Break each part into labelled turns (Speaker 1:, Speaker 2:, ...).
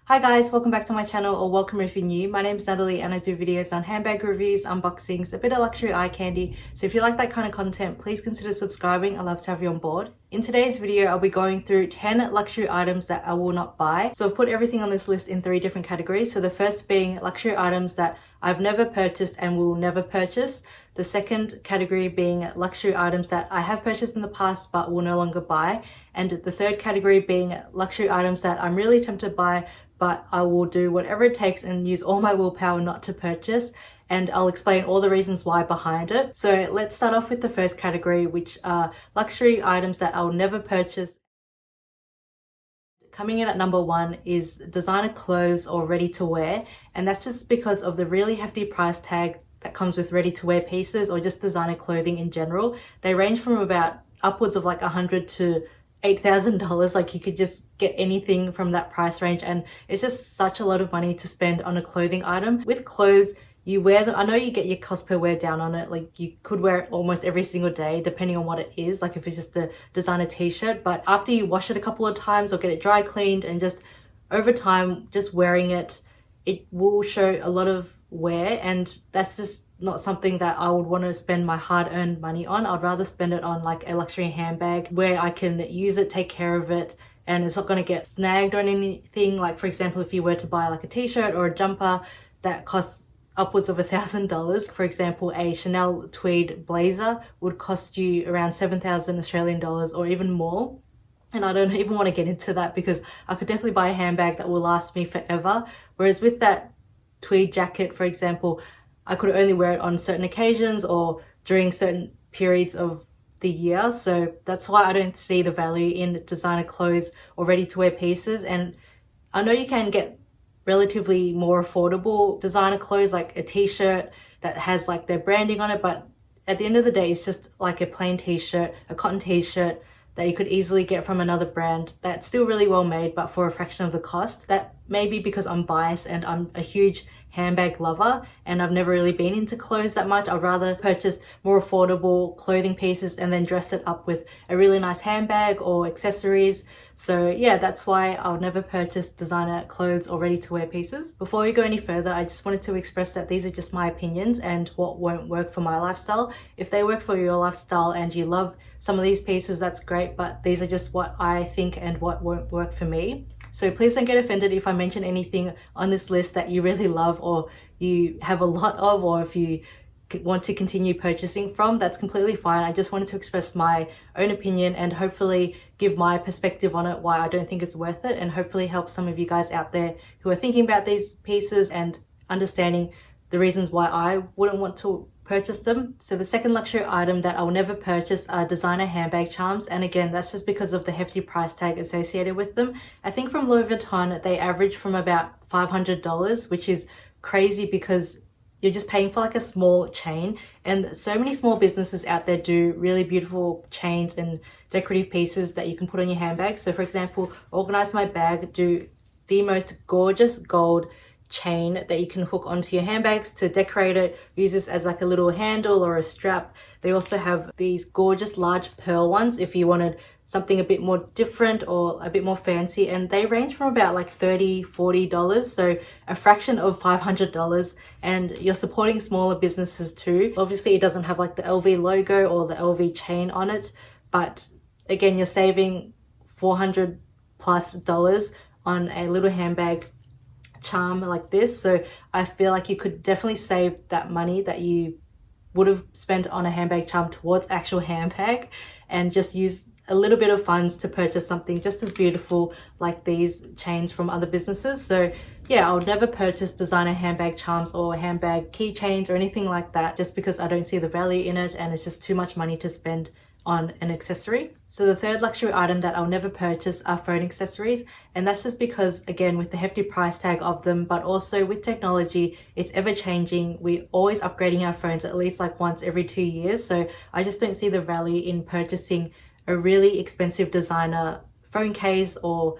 Speaker 1: Hi guys, welcome back to my channel, or welcome if you're new. My name is Natalie and I do videos on handbag reviews, unboxings, a bit of luxury eye candy. So if you like that kind of content, please consider subscribing. I'd love to have you on board. In today's video, I'll be going through 10 luxury items that I will not buy. So I've put everything on this list in 3 different categories. So the first being luxury items that I've never purchased and will never purchase. The second category being luxury items that I have purchased in the past but will no longer buy. And the third category being luxury items that I'm really tempted to buy, but I will do whatever it takes and use all my willpower not to purchase, and I'll explain all the reasons why behind it. So let's start off with the first category, which are luxury items that I'll never purchase. Coming in at number 1 is designer clothes or ready to wear, and that's just because of the really hefty price tag that comes with ready to wear pieces or just designer clothing in general. They range from about upwards of like $100 to $8,000. Like, you could just get anything from that price range, and it's just such a lot of money to spend on a clothing item. With clothes, you wear them, I know you get your cost per wear down on it. Like, you could wear it almost every single day depending on what it is, like if it's just a designer t-shirt, but after you wash it a couple of times or get it dry cleaned, and just over time just wearing it, it will show a lot of wear, and that's just not something that I would want to spend my hard-earned money on. I'd rather spend it on like a luxury handbag where I can use it, take care of it, and it's not going to get snagged or anything. Like, for example, if you were to buy like a t-shirt or a jumper that costs upwards of $1,000, for example, a Chanel tweed blazer would cost you around 7,000 Australian dollars or even more. And I don't even want to get into that, because I could definitely buy a handbag that will last me forever. Whereas with that tweed jacket, for example, I could only wear it on certain occasions or during certain periods of the year. So that's why I don't see the value in designer clothes or ready to wear pieces. And I know you can get relatively more affordable designer clothes, like a t-shirt that has like their branding on it, but at the end of the day, it's just like a plain t-shirt, a cotton t-shirt that you could easily get from another brand that's still really well made, but for a fraction of the cost. That may be because I'm biased and I'm a huge handbag lover and I've never really been into clothes that much. I'd rather purchase more affordable clothing pieces and then dress it up with a really nice handbag or accessories. So yeah, that's why I'll never purchase designer clothes or ready to wear pieces. Before we go any further, I just wanted to express that these are just my opinions and what won't work for my lifestyle. If they work for your lifestyle and you love some of these pieces, that's great, but these are just what I think and what won't work for me. So please don't get offended if I mention anything on this list that you really love or you have a lot of, or if you want to continue purchasing from, that's completely fine. I just wanted to express my own opinion and hopefully give my perspective on it, why I don't think it's worth it, and hopefully help some of you guys out there who are thinking about these pieces and understanding the reasons why I wouldn't want to purchase them. So the second luxury item that I'll never purchase are designer handbag charms, and again, that's just because of the hefty price tag associated with them. I think from Louis Vuitton they average from about $500, which is crazy because you're just paying for like a small chain, and so many small businesses out there do really beautiful chains and decorative pieces that you can put on your handbag. So for example, Organize My Bag do the most gorgeous gold chain that you can hook onto your handbags to decorate it, use this as like a little handle or a strap. They also have these gorgeous large pearl ones if you wanted something a bit more different or a bit more fancy, and they range from about like $30-$40, so a fraction of $500, and you're supporting smaller businesses too. Obviously it doesn't have like the LV logo or the LV chain on it, but again, you're saving $400+ on a little handbag charm like this. So I feel like you could definitely save that money that you would have spent on a handbag charm towards actual handbag, and just use a little bit of funds to purchase something just as beautiful like these chains from other businesses. So yeah, I would never purchase designer handbag charms or handbag keychains or anything like that, just because I don't see the value in it and it's just too much money to spend on an accessory. So the third luxury item that I'll never purchase are phone accessories, and that's just because, again, with the hefty price tag of them, but also with technology, it's ever changing. We're always upgrading our phones at least like once every 2 years, so I just don't see the value in purchasing a really expensive designer phone case or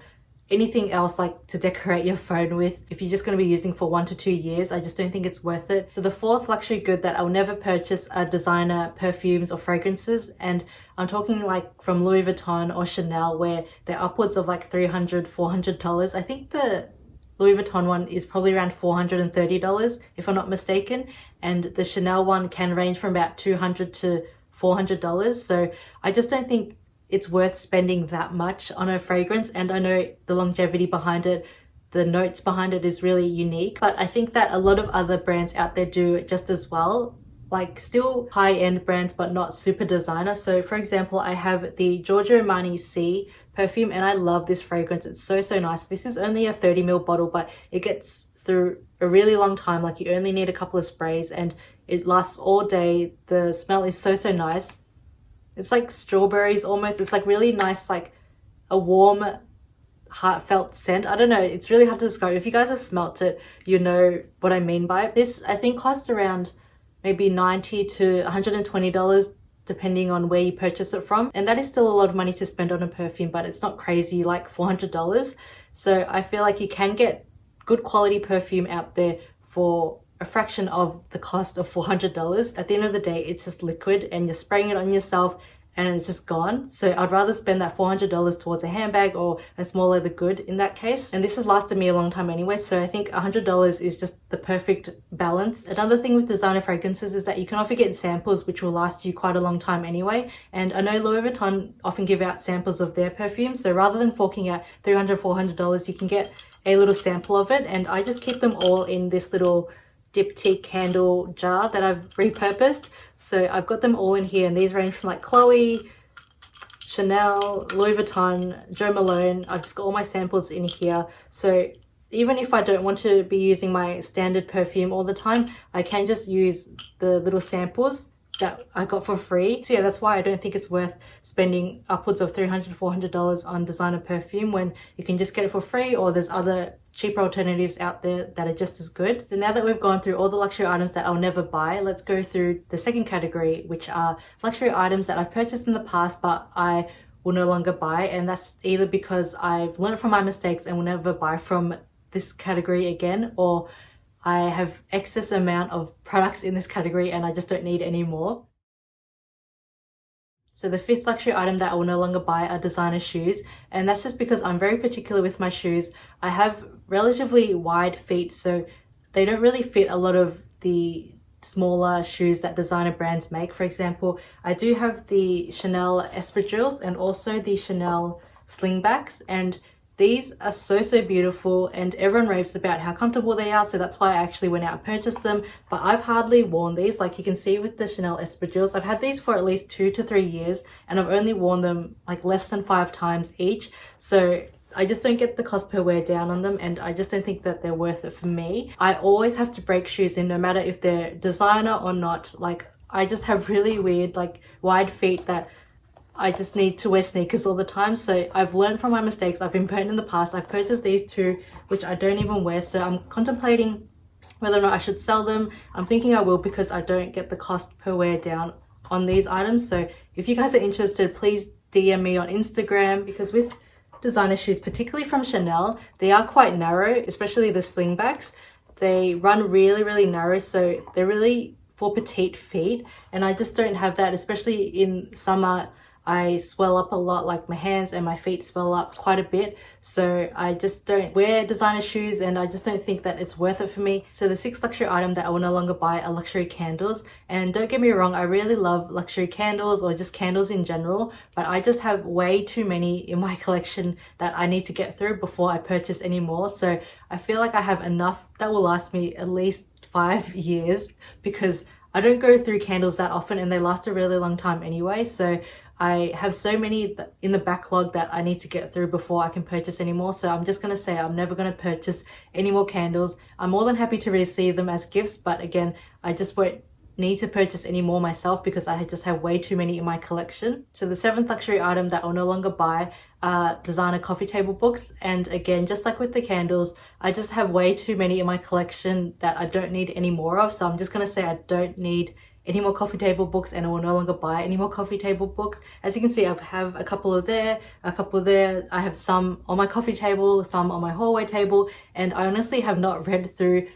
Speaker 1: anything else like to decorate your phone with if you're just going to be using for 1 to 2 years. I just don't think it's worth it. So the fourth luxury good that I'll never purchase are designer perfumes or fragrances, and I'm talking like from Louis Vuitton or Chanel, where they're upwards of like $300-$400. I think the Louis Vuitton one is probably around $430 if I'm not mistaken, and the Chanel one can range from about $200 to $400. So I just don't think it's worth spending that much on a fragrance, and I know the longevity behind it, the notes behind it is really unique, but I think that a lot of other brands out there do it just as well, like still high-end brands but not super designer. So for example, I have the Giorgio Armani C perfume, and I love this fragrance. It's so nice. This is only a 30ml bottle, but it gets through a really long time. Like, you only need a couple of sprays and it lasts all day. The smell is so nice. It's like strawberries almost. It's like really nice, like a warm, heartfelt scent. I don't know, it's really hard to describe. If you guys have smelt it, you know what I mean by it. This I think costs around maybe $90 to $120 depending on where you purchase it from, and that is still a lot of money to spend on a perfume, but it's not crazy like $400. So I feel like you can get good quality perfume out there for a fraction of the cost of $400. At the end of the day, it's just liquid and you're spraying it on yourself and it's just gone. So I'd rather spend that $400 towards a handbag or a small leather good in that case. And this has lasted me a long time anyway, so I think $100 is just the perfect balance. Another thing with designer fragrances is that you can often get samples which will last you quite a long time anyway. And I know Louis Vuitton often give out samples of their perfumes, so rather than forking out $300, $400, you can get a little sample of it. And I just keep them all in this little diptyque candle jar that I've repurposed. So I've got them all in here, and these range from like Chloe, Chanel, Louis Vuitton, Jo Malone. I've just got all my samples in here. So even if I don't want to be using my standard perfume all the time, I can just use the little samples that I got for free. So yeah, that's why I don't think it's worth spending upwards of $300 to $400 on designer perfume when you can just get it for free, or there's other cheaper alternatives out there that are just as good. So now that we've gone through all the luxury items that I'll never buy, let's go through the second category, which are luxury items that I've purchased in the past but I will no longer buy. And that's either because I've learned from my mistakes and will never buy from this category again, or I have excess amount of products in this category and I just don't need any more. So the fifth luxury item that I will no longer buy are designer shoes, and that's just because I'm very particular with my shoes. I have relatively wide feet, so they don't really fit a lot of the smaller shoes that designer brands make. For example, I do have the Chanel espadrilles and also the Chanel slingbacks, and these are so beautiful and everyone raves about how comfortable they are, so that's why I actually went out and purchased them. But I've hardly worn these. Like you can see with the Chanel espadrilles, I've had these for at least 2 to 3 years and I've only worn them like less than 5 times each. So I just don't get the cost per wear down on them, and I just don't think that they're worth it for me. I always have to break shoes in, no matter if they're designer or not. Like I just have really weird like wide feet that I just need to wear sneakers all the time. So I've learned from my mistakes. I've been burnt in the past. I've purchased these two, which I don't even wear. So I'm contemplating whether or not I should sell them. I'm thinking I will, because I don't get the cost per wear down on these items. So if you guys are interested, please DM me on Instagram, because with designer shoes, particularly from Chanel, they are quite narrow, especially the slingbacks. They run really narrow. So they're really for petite feet. And I just don't have that, especially in summer. I swell up a lot, like my hands and my feet swell up quite a bit. So I just don't wear designer shoes, and I just don't think that it's worth it for me. So the sixth luxury item that I will no longer buy are luxury candles. And don't get me wrong, I really love luxury candles or just candles in general, but I just have way too many in my collection that I need to get through before I purchase any more. So I feel like I have enough that will last me at least 5 years, because I don't go through candles that often and they last a really long time anyway. So I have so many in the backlog that I need to get through before I can purchase any more. So I'm just going to say I'm never going to purchase any more candles. I'm more than happy to receive them as gifts, but again, I just won't need to purchase any more myself because I just have way too many in my collection. So the seventh luxury item that I'll no longer buy are designer coffee table books. And again, just like with the candles, I just have way too many in my collection that I don't need any more of. So I'm just going to say I don't need any more coffee table books, and I will no longer buy any more coffee table books. As you can see, I have a couple of there, a couple there. I have some on my coffee table, some on my hallway table, and I honestly have not read through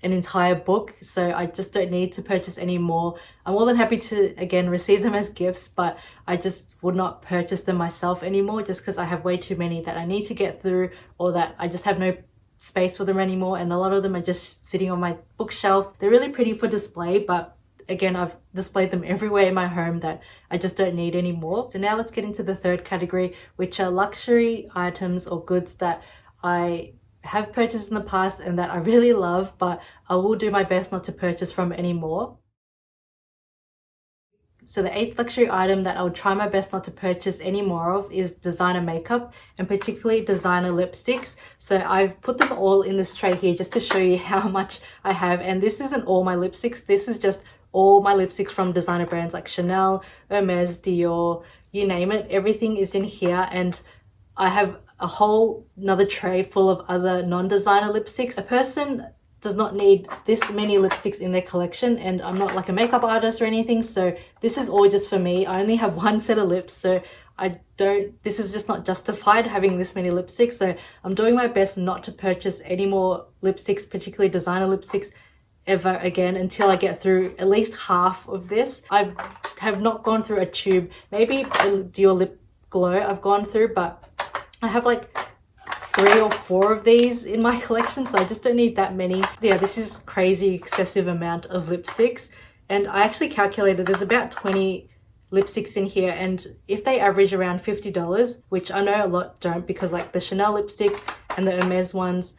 Speaker 1: an entire book, so I just don't need to purchase any more. I'm more than happy to, again, receive them as gifts, but I just would not purchase them myself anymore, just because I have way too many that I need to get through, or that I just have no space for them anymore, and a lot of them are just sitting on my bookshelf. They're really pretty for display, but again, I've displayed them everywhere in my home that I just don't need anymore. So now let's get into the third category, which are luxury items or goods that I have purchased in the past and that I really love, but I will do my best not to purchase from anymore. So the eighth luxury item that I would try my best not to purchase any more of is designer makeup, and particularly designer lipsticks. So I've put them all in this tray here just to show you how much I have. And this isn't all my lipsticks. This is just all my lipsticks from designer brands like Chanel, Hermes, Dior, you name it. Everything is in here, and I have a whole another tray full of other non-designer lipsticks. A person does not need this many lipsticks in their collection, and I'm not like a makeup artist or anything, so this is all just for me. I only have one set of lips, so this is just not justified having this many lipsticks. So I'm doing my best not to purchase any more lipsticks, particularly designer lipsticks, ever again until I get through at least half of this. I have not gone through a tube, maybe a Dior Lip Glow I've gone through, but I have like 3 or 4 of these in my collection, so I just don't need that many. Yeah, this is crazy excessive amount of lipsticks, and I actually calculated there's about 20 lipsticks in here, and if they average around $50, which I know a lot don't, because like the Chanel lipsticks and the Hermes ones,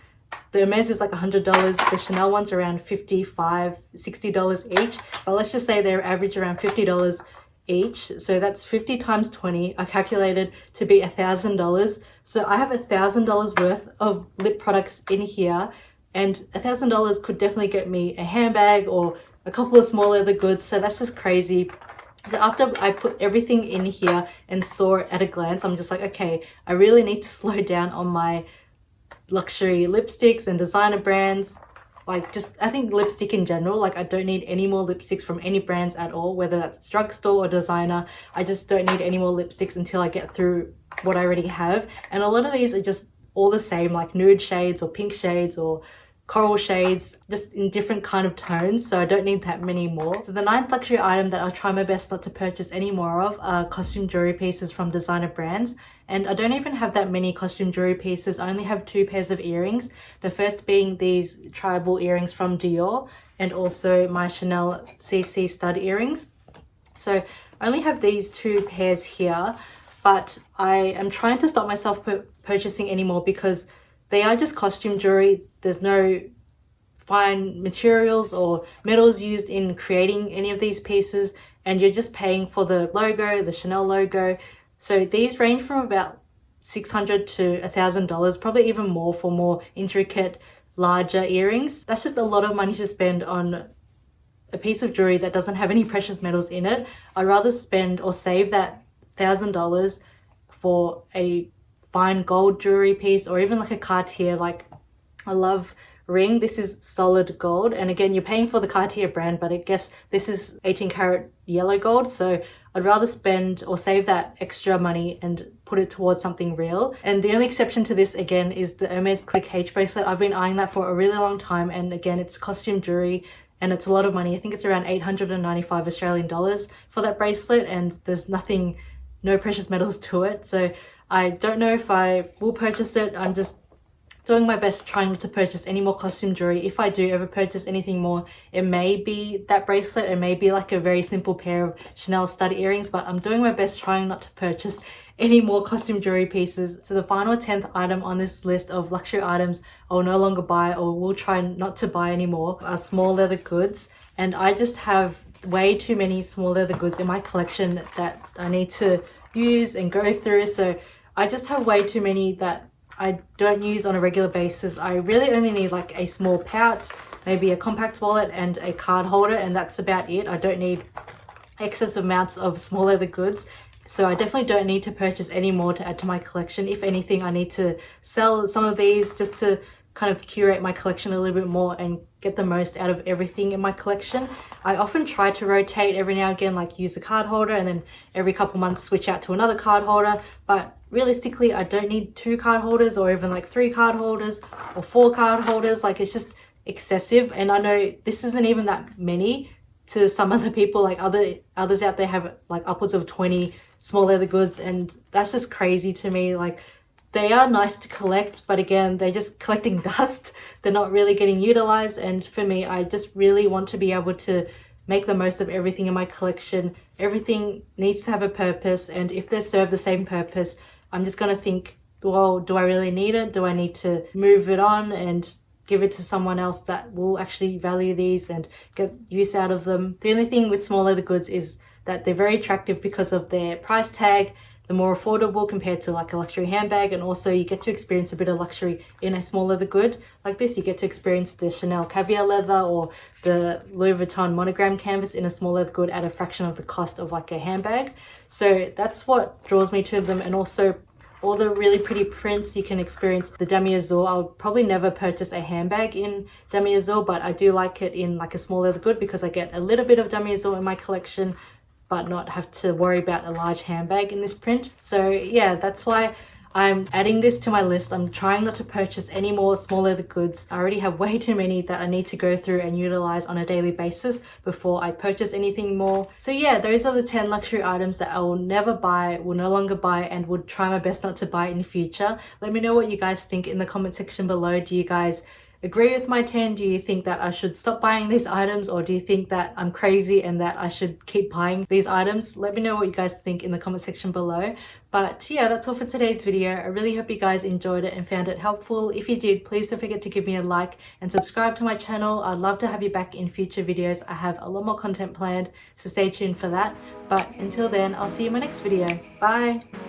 Speaker 1: the Hermes is like $100, the Chanel ones are around $55, $60 each, but let's just say they're average around $50 each, so that's 50 times 20. I calculated to be $1,000. So I have $1,000 worth of lip products in here, and $1,000 could definitely get me a handbag or a couple of small leather goods. So that's just crazy. So after I put everything in here and saw it at a glance, I'm just like, okay, I really need to slow down on my luxury lipsticks and designer brands. Like, just, I think lipstick in general, like I don't need any more lipsticks from any brands at all, whether that's drugstore or designer. I just don't need any more lipsticks until I get through what I already have. And a lot of these are just all the same, like nude shades or pink shades or coral shades, just in different kind of tones, so I don't need that many more. So the ninth luxury item that I'll try my best not to purchase any more of are costume jewelry pieces from designer brands. And I don't even have that many costume jewelry pieces. I only have 2 pairs of earrings. The first being these tribal earrings from Dior, and also my Chanel CC stud earrings. So I only have these 2 pairs here, but I am trying to stop myself purchasing any more because they are just costume jewelry. There's no fine materials or metals used in creating any of these pieces, and you're just paying for the logo, the Chanel logo. So these range from about $600 to $1,000, probably even more for more intricate, larger earrings. That's just a lot of money to spend on a piece of jewelry that doesn't have any precious metals in it. I'd rather spend or save that $1,000 for a fine gold jewelry piece, or even like a Cartier. Like, I love ring. This is solid gold, and again, you're paying for the Cartier brand, but I guess this is 18 karat yellow gold, so I'd rather spend or save that extra money and put it towards something real. And the only exception to this again is the Hermes Click H bracelet. I've been eyeing that for a really long time, and again, it's costume jewelry and it's a lot of money. I think it's around 895 Australian dollars for that bracelet, and there's no precious metals to it, so I don't know if I will purchase it. I'm just doing my best trying not to purchase any more costume jewelry. If I do ever purchase anything more, it may be that bracelet, it may be like a very simple pair of Chanel stud earrings, but I'm doing my best trying not to purchase any more costume jewelry pieces. So the final 10th item on this list of luxury items I will no longer buy, or will try not to buy anymore, are small leather goods. And I just have way too many small leather goods in my collection that I need to use and go through. So I just have way too many that I don't use on a regular basis. I really only need like a small pouch, maybe a compact wallet and a card holder, and that's about it. I don't need excessive amounts of small leather goods. So I definitely don't need to purchase any more to add to my collection. If anything, I need to sell some of these just to kind of curate my collection a little bit more and get the most out of everything in my collection. I often try to rotate every now and again, like use a card holder and then every couple months switch out to another card holder. But realistically, I don't need 2 card holders or even like 3 card holders or 4 card holders. Like, it's just excessive. And I know this isn't even that many to some other people. Like others out there have like upwards of 20 small leather goods, and that's just crazy to me. Like, They are nice to collect, but again, they're just collecting dust. They're not really getting utilized. And for me, I just really want to be able to make the most of everything in my collection. Everything needs to have a purpose, and if they serve the same purpose, I'm just going to think, well, do I really need it? Do I need to move it on and give it to someone else that will actually value these and get use out of them? The only thing with small leather goods is that they're very attractive because of their price tag. They're more affordable compared to like a luxury handbag, and also you get to experience a bit of luxury in a small leather good like this. You get to experience the Chanel caviar leather or the Louis Vuitton monogram canvas in a small leather good at a fraction of the cost of like a handbag. So that's what draws me to them, and also all the really pretty prints. You can experience the demi-azur. I'll probably never purchase a handbag in demi-azur, but I do like it in like a small leather good because I get a little bit of demi-azur in my collection but not have to worry about a large handbag in this print. So yeah, that's why I'm adding this to my list. I'm trying not to purchase any more small leather goods. I already have way too many that I need to go through and utilize on a daily basis before I purchase anything more. So yeah, those are the 10 luxury items that I will never buy, will no longer buy, and would try my best not to buy in the future. Let me know what you guys think in the comment section below. Do you guys agree with my 10? Do you think that I should stop buying these items, or do you think that I'm crazy and that I should keep buying these items? Let me know what you guys think in the comment section below. But yeah, that's all for today's video. I really hope you guys enjoyed it and found it helpful. If you did, please don't forget to give me a like and subscribe to my channel. I'd love to have you back in future videos. I have a lot more content planned, so stay tuned for that. But until then, I'll see you in my next video. Bye!